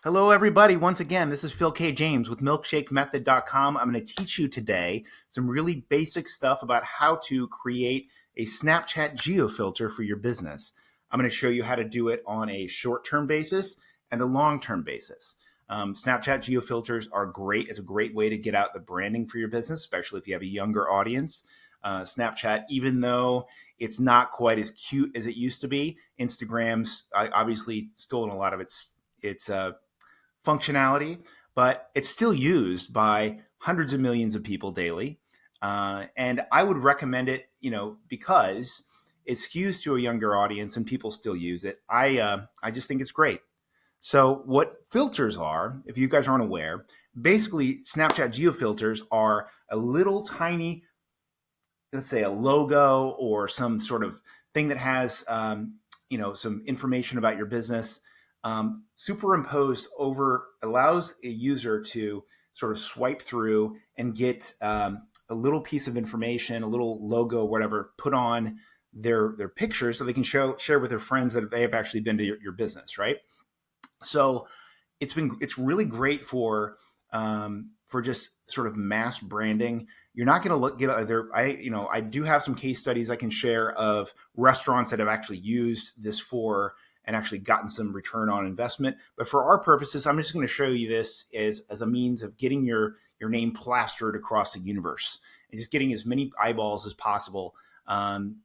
Hello, everybody. Once again, this is Phil K. James with MilkshakeMethod.com. I'm going to teach you today some really basic stuff about how to create a Snapchat geofilter for your business. I'm going to show you how to do it on a short-term basis and a long-term basis. Snapchat geofilters are great. It's a great way to get out the branding for your business, especially if you have a younger audience. Snapchat, even though it's not quite as cute as it used to be, Instagram's obviously stolen a lot of its functionality, but it's still used by hundreds of millions of people daily. And I would recommend it, because it skews to a younger audience and people still use it. I just think it's great. So what filters are, if you guys aren't aware, basically Snapchat geofilters are a little tiny, let's say a logo or some sort of thing that has, some information about your business. Superimposed over allows a user to sort of swipe through and get a little piece of information, a little logo, whatever, put on their picture so they can share with their friends that they have actually been to your business, right? So it's really great for just sort of mass branding. You're not going to get there. I do have some case studies I can share of restaurants that have actually used this for and actually gotten some return on investment. But for our purposes, I'm just going to show you this as a means of getting your name plastered across the universe and just getting as many eyeballs as possible. And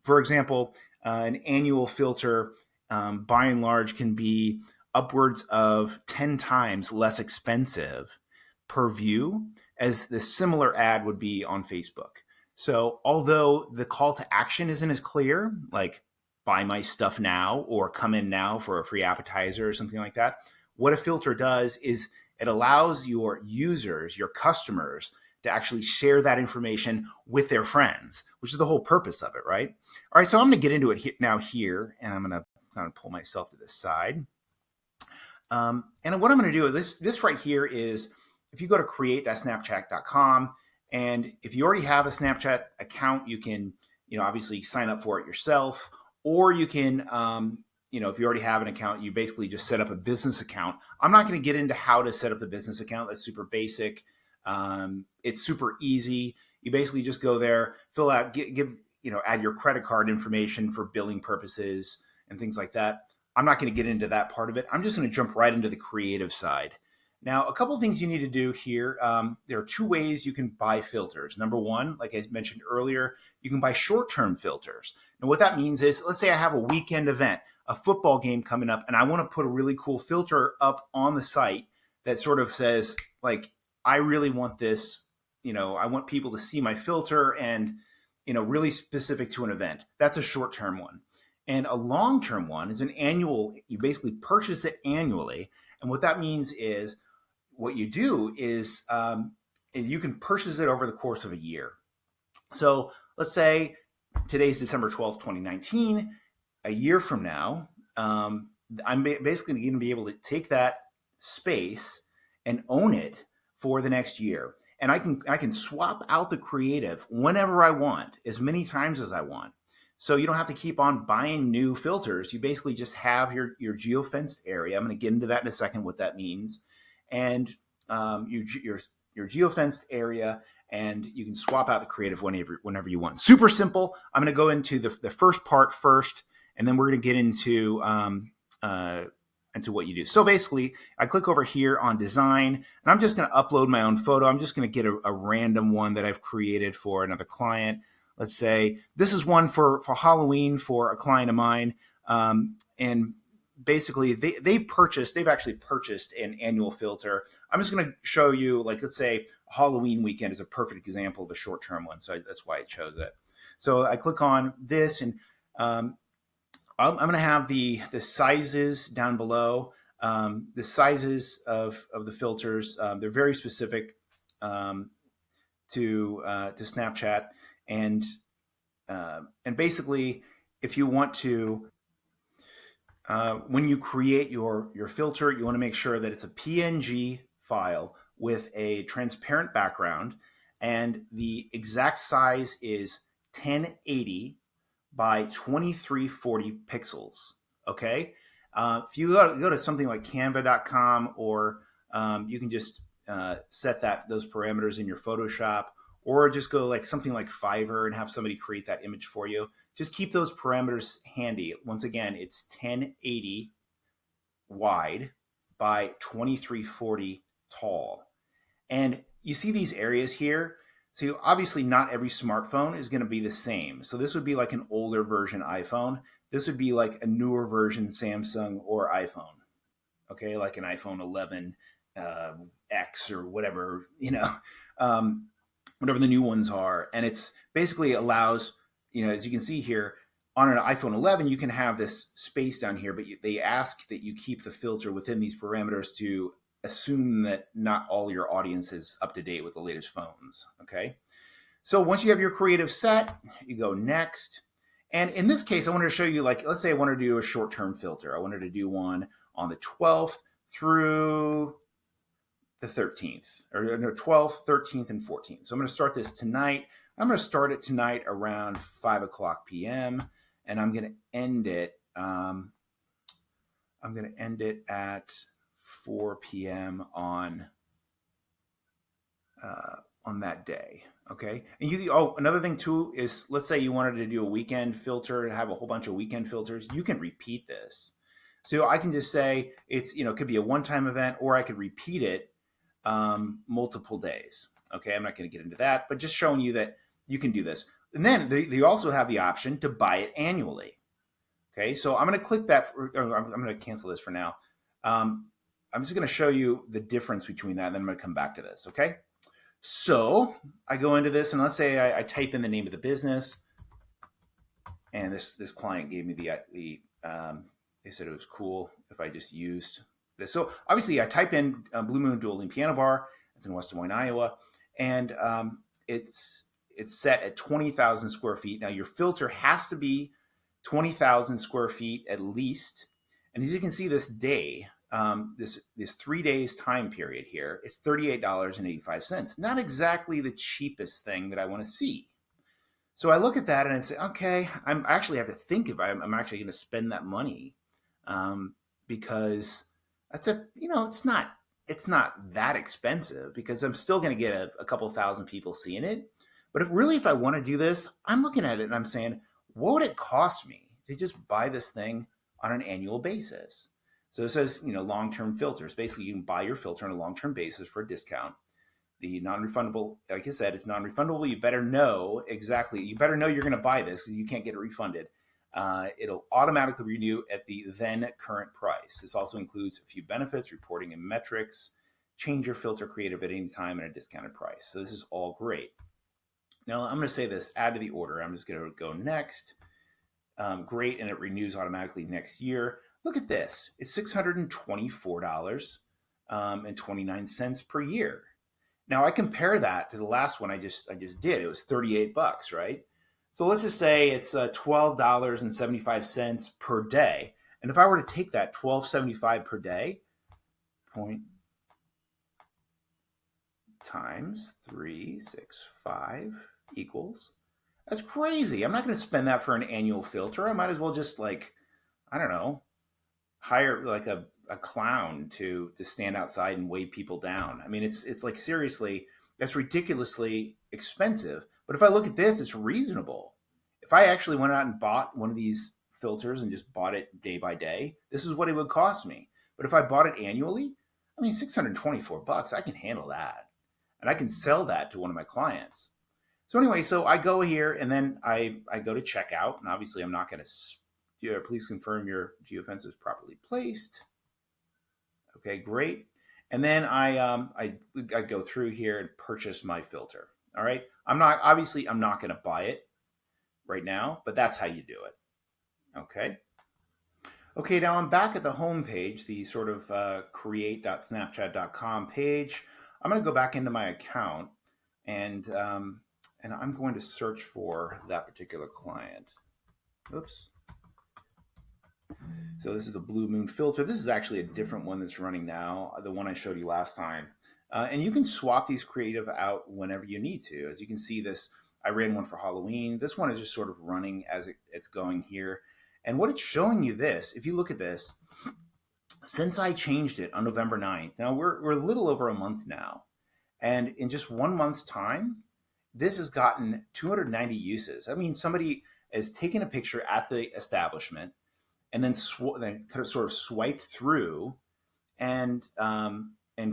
for example, an annual filter, by and large, can be upwards of 10 times less expensive per view as the similar ad would be on Facebook. So although the call to action isn't as clear, like buy my stuff now or come in now for a free appetizer or something like that, what a filter does is it allows your users, your customers, to actually share that information with their friends, which is the whole purpose of it, right? All right, so I'm going to get into it now here, and I'm going to kind of pull myself to the side. And what I'm going to do, this right here is, if you go to create.snapchat.com, and if you already have a Snapchat account, you can, obviously sign up for it yourself, or you can, if you already have an account, you basically just set up a business account. I'm not going to get into how to set up the business account. That's super basic. It's super easy. You basically just go there, fill out, add your credit card information for billing purposes and things like that. I'm not going to get into that part of it. I'm just going to jump right into the creative side. Now, a couple of things you need to do here. There are two ways you can buy filters. Number one, like I mentioned earlier, you can buy short-term filters. And what that means is, let's say I have a weekend event, a football game coming up, and I want to put a really cool filter up on the site that sort of says, like, I really want this, I want people to see my filter and, really specific to an event. That's a short-term one. And a long-term one is an annual. You basically purchase it annually. And what that means is, what you do is you can purchase it over the course of a year. So let's say today's December 12th, 2019. A year from now, I'm basically going to be able to take that space and own it for the next year. And I can swap out the creative whenever I want, as many times as I want. So you don't have to keep on buying new filters. You basically just have your geofenced area. I'm going to get into that in a second, what that means. And your geofenced area, and you can swap out the creative whenever you want. Super simple. I'm going to go into the first part first, and then we're going to get into what you do. So basically, I click over here on design, and I'm just going to upload my own photo. I'm just going to get a random one that I've created for another client. Let's say this is one for Halloween for a client of mine. And basically they've actually purchased an annual filter. I'm just going to show you, like, let's say Halloween weekend is a perfect example of a short-term one. So that's why I chose it. So I click on this, and I'm going to have the sizes down below. The sizes of the filters, they're very specific to Snapchat. And basically, if you want to, when you create your filter, you want to make sure that it's a PNG file with a transparent background, and the exact size is 1080 by 2340 pixels. Okay. If you go to something like canva.com, or you can just set those parameters in your Photoshop, or just go like something like Fiverr and have somebody create that image for you. Just keep those parameters handy. Once again, it's 1080 wide by 2340 tall. And you see these areas here. So obviously not every smartphone is going to be the same. So this would be like an older version iPhone. This would be like a newer version Samsung or iPhone. Okay, like an iPhone 11 X or whatever, whatever the new ones are. And it's basically allows, as you can see here, on an iPhone 11, you can have this space down here, but they ask that you keep the filter within these parameters to assume that not all your audience is up to date with the latest phones, okay? So once you have your creative set, you go next. And in this case, I wanted to show you, like, let's say I wanted to do a short-term filter. I wanted to do one on the 12th through the 13th, or no, 12th, 13th, and 14th. So I'm going to start this tonight. I'm going to start it tonight around 5 o'clock p.m. and I'm going to end it. At 4 p.m. on that day. Okay. And another thing too is, let's say you wanted to do a weekend filter and have a whole bunch of weekend filters. You can repeat this. So I can just say it could be a one-time event, or I could repeat it multiple days. Okay. I'm not going to get into that, but just showing you that you can do this. And then they also have the option to buy it annually. Okay. So I'm going to click that. I'm going to cancel this for now. I'm just going to show you the difference between that, and then I'm going to come back to this. Okay. So I go into this, and let's say I type in the name of the business, and this client gave me they said it was cool if I just used this. So obviously I type in Blue Moon Dual Lean Piano Bar. It's in West Des Moines, Iowa. And it's set at 20,000 square feet. Now your filter has to be 20,000 square feet at least. And as you can see, this day, this 3 days time period here, it's $38.85. Not exactly the cheapest thing that I want to see. So I look at that and I say, okay, I actually have to think if I'm actually going to spend that money, because that's it's not that expensive, because I'm still going to get a couple thousand people seeing it. But if I want to do this, I'm looking at it and I'm saying, what would it cost me to just buy this thing on an annual basis? So it says, long-term filters. Basically, you can buy your filter on a long-term basis for a discount. The non-refundable, like I said, it's non-refundable. You better know you're going to buy this, because you can't get it refunded. It'll automatically renew at the then current price. This also includes a few benefits, reporting and metrics, change your filter creative at any time at a discounted price. So this is all great. Now I'm going to say this, add to the order. I'm just going to go next. Great, and it renews automatically next year. Look at this. It's $624.29 per year. Now I compare that to the last one I just did. It was $38, right? So let's just say it's $12.75 per day. And if I were to take that $12.75 per day, point times 365 equals, that's crazy. I'm not going to spend that for an annual filter. I might as well just, like, I don't know, hire like a clown to stand outside and weigh people down. I mean, it's like, seriously, that's ridiculously expensive. But if I look at this, it's reasonable. If I actually went out and bought one of these filters and just bought it day by day, this is what it would cost me. But if I bought it annually, I mean, $624, I can handle that. And I can sell that to one of my clients. So anyway, so I go here and then I go to checkout, and obviously I'm not going to, please confirm your geofence is properly placed. Okay, great. And then I go through here and purchase my filter. All right. I'm not going to buy it right now, but that's how you do it. Okay. Okay, now I'm back at the home page, the sort of create.snapchat.com page. I'm going to go back into my account, and I'm going to search for that particular client. Oops. So this is the Blue Moon filter. This is actually a different one that's running now, the one I showed you last time. And you can swap these creative out whenever you need to. As you can see, I ran one for Halloween. This one is just sort of running as it's going here. And what it's showing you this, if you look at this, since I changed it on November 9th, now we're a little over a month now. And in just 1 month's time, this has gotten 290 uses. I mean, somebody has taken a picture at the establishment and then kind of sort of swiped through and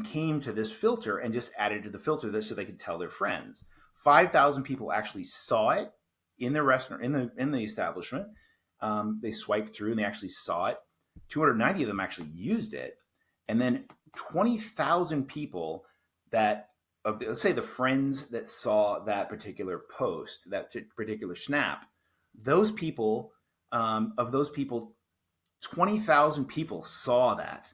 came to this filter and just added to the filter this so they could tell their friends. 5,000 people actually saw it in the restaurant, in the establishment. They swiped through and they actually saw it. 290 of them actually used it, and then 20,000 people let's say the friends that saw that particular post, that particular snap, those people, of those people, 20,000 people saw that.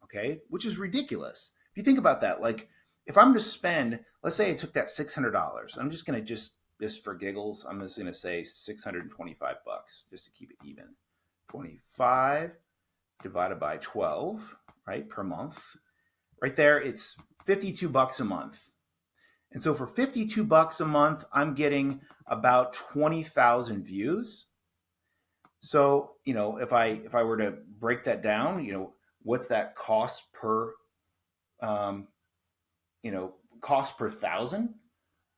Okay, which is ridiculous. If you think about that, like if I'm to spend, let's say I took that $600, I'm just going to just for giggles, I'm just going to say $625 just to keep it even. 25 divided by 12, right, per month. Right there, it's $52 a month. And so for $52 a month, I'm getting about 20,000 views. So, if I were to break that down, what's that cost per cost per thousand?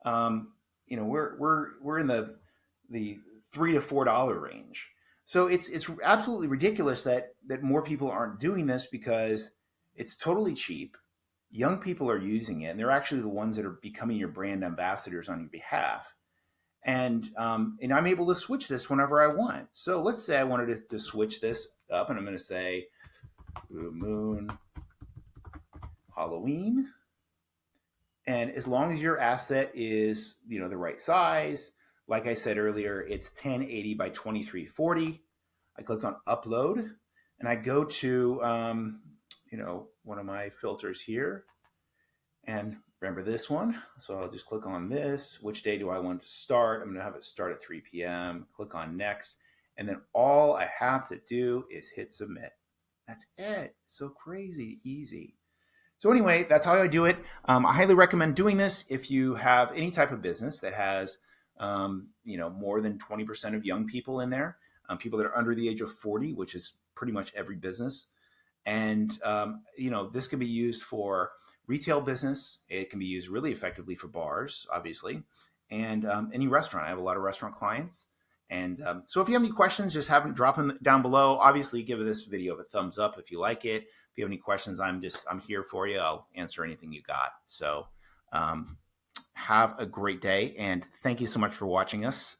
We're in the $3 to $4 range. So it's absolutely ridiculous that more people aren't doing this, because it's totally cheap. Young people are using it, and they're actually the ones that are becoming your brand ambassadors on your behalf. And I'm able to switch this whenever I want. So let's say I wanted to switch this up, and I'm going to say Blue Moon Halloween. And as long as your asset is, the right size, like I said earlier, it's 1080 by 2340. I click on upload, and I go to, one of my filters here. And remember this one. So I'll just click on this. Which day do I want to start? I'm going to have it start at 3 p.m. Click on next. And then all I have to do is hit submit. That's it. So crazy easy. So anyway, that's how I do it. I highly recommend doing this if you have any type of business that has, more than 20% of young people in there, people that are under the age of 40, which is pretty much every business. And, this can be used for retail business. It can be used really effectively for bars, obviously, and any restaurant. I have a lot of restaurant clients. And so if you have any questions, just drop them down below. Obviously, give this video a thumbs up if you like it. If you have any questions, I'm here for you. I'll answer anything you got. So have a great day, and thank you so much for watching us.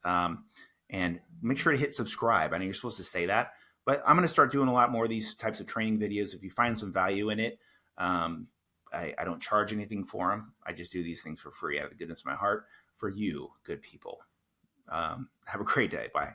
And make sure to hit subscribe. I know you're supposed to say that, but I'm going to start doing a lot more of these types of training videos. If you find some value in it, I don't charge anything for them. I just do these things for free out of the goodness of my heart for you, good people. Have a great day. Bye.